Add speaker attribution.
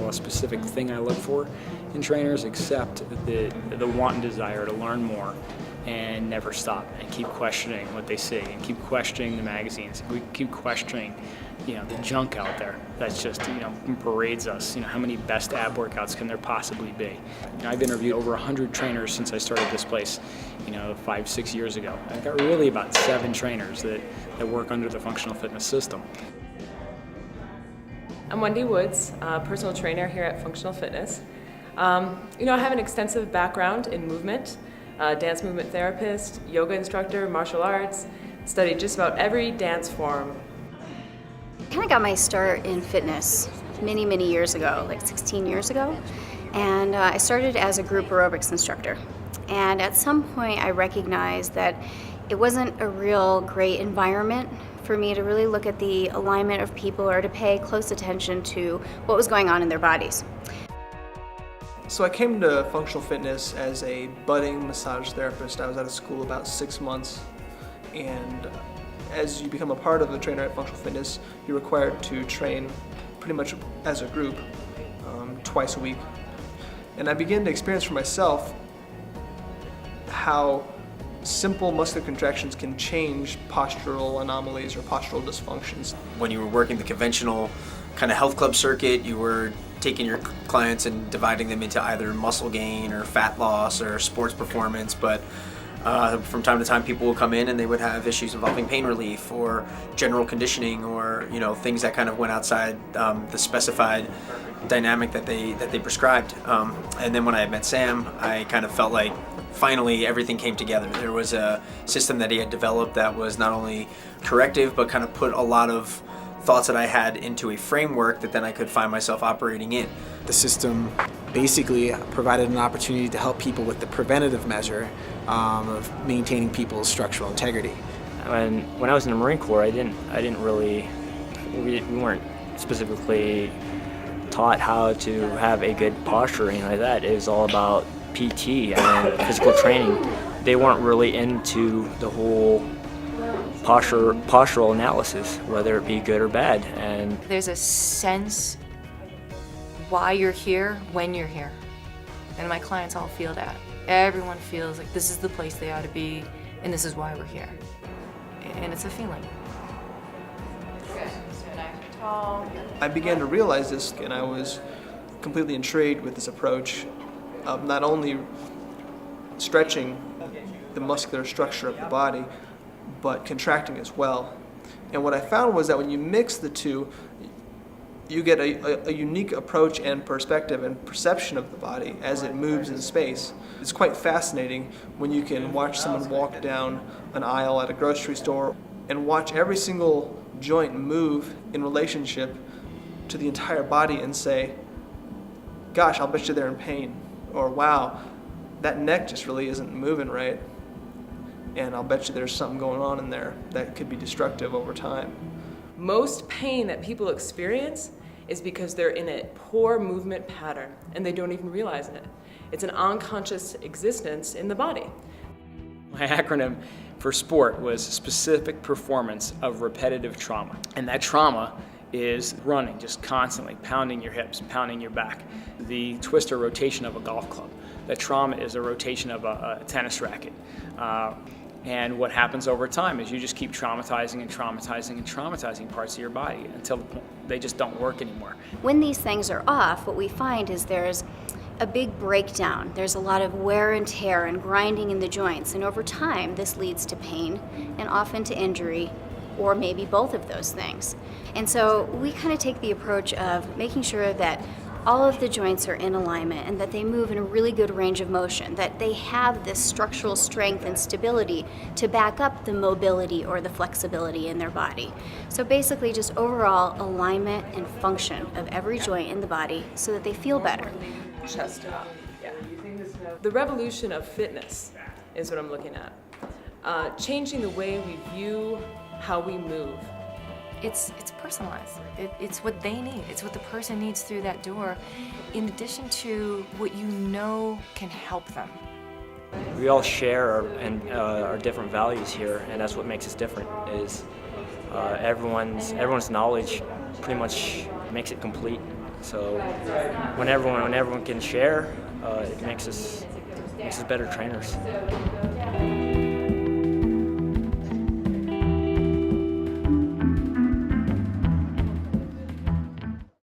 Speaker 1: a specific thing I look for in trainers, except the want and desire to learn more and never stop and keep questioning what they see and keep questioning the magazines. We keep questioning, the junk out there that's just, parades us. How many best ab workouts can there possibly be? I've interviewed over 100 trainers since I started this place, 5-6 years ago. I've got really about 7 trainers that work under the functional fitness system.
Speaker 2: I'm Wendy Woods, personal trainer here at Functional Fitness. I have an extensive background in movement, dance movement therapist, yoga instructor, martial arts, studied just about every dance form.
Speaker 3: I kind of got my start in fitness many years ago, like 16 years ago, and I started as a group aerobics instructor. And at some point I recognized that it wasn't a real great environment for me to really look at the alignment of people or to pay close attention to what was going on in their bodies.
Speaker 4: So I came to functional fitness as a budding massage therapist. I was out of school about 6 months, and as you become a part of the trainer at functional fitness, you're required to train pretty much as a group twice a week. And I began to experience for myself how simple muscular contractions can change postural anomalies or postural dysfunctions.
Speaker 5: When you were working the conventional kind of health club circuit, you were taking your clients and dividing them into either muscle gain or fat loss or sports performance, but from time to time people will come in and they would have issues involving pain relief or general conditioning or things that kind of went outside the specified dynamic that they prescribed. And then when I met Sam, I kind of felt like finally everything came together. There was a system that he had developed that was not only corrective but kind of put a lot of thoughts that I had into a framework that then I could find myself operating in.
Speaker 6: The system basically provided an opportunity to help people with the preventative measure of maintaining people's structural integrity.
Speaker 7: When I was in the Marine Corps, we weren't specifically taught how to have a good posture or anything like that. It was all about PT and physical training. They weren't really into the whole postural analysis, whether it be good or bad. And
Speaker 8: there's a sense why you're here when you're here, and my clients all feel that. Everyone feels like this is the place they ought to be, and this is why we're here. And it's a feeling. Good. So nice and tall.
Speaker 4: I began to realize this, and I was completely intrigued with this approach of not only stretching the muscular structure of the body, but contracting as well. And what I found was that when you mix the two, you get a unique approach and perspective and perception of the body as it moves in space. It's quite fascinating when you can watch someone walk down an aisle at a grocery store and watch every single joint move in relationship to the entire body and say, gosh, I'll bet you they're in pain. Or wow, that neck just really isn't moving right. And I'll bet you there's something going on in there that could be destructive over time.
Speaker 2: Most pain that people experience is because they're in a poor movement pattern and they don't even realize it. It's an unconscious existence in the body.
Speaker 1: My acronym for SPORT was specific performance of repetitive trauma. And that trauma is running, just constantly pounding your hips, pounding your back. The twist or rotation of a golf club. That trauma is a rotation of a tennis racket. And what happens over time is you just keep traumatizing and traumatizing and traumatizing parts of your body until they just don't work anymore.
Speaker 3: When these things are off, what we find is there's a big breakdown. There's a lot of wear and tear and grinding in the joints, and over time this leads to pain and often to injury, or maybe both of those things. And so we kind of take the approach of making sure that all of the joints are in alignment and that they move in a really good range of motion, that they have this structural strength and stability to back up the mobility or the flexibility in their body. So basically just overall alignment and function of every joint in the body so that they feel better.
Speaker 2: Chest up. Yeah. The revolution of fitness is what I'm looking at. Changing the way we view how we move.
Speaker 8: It's personalized. It's what they need. It's what the person needs through that door, in addition to what you know can help them.
Speaker 7: we all share our different values here, and that's what makes us different. Is everyone's knowledge pretty much makes it complete. So when everyone can share, it makes us better trainers.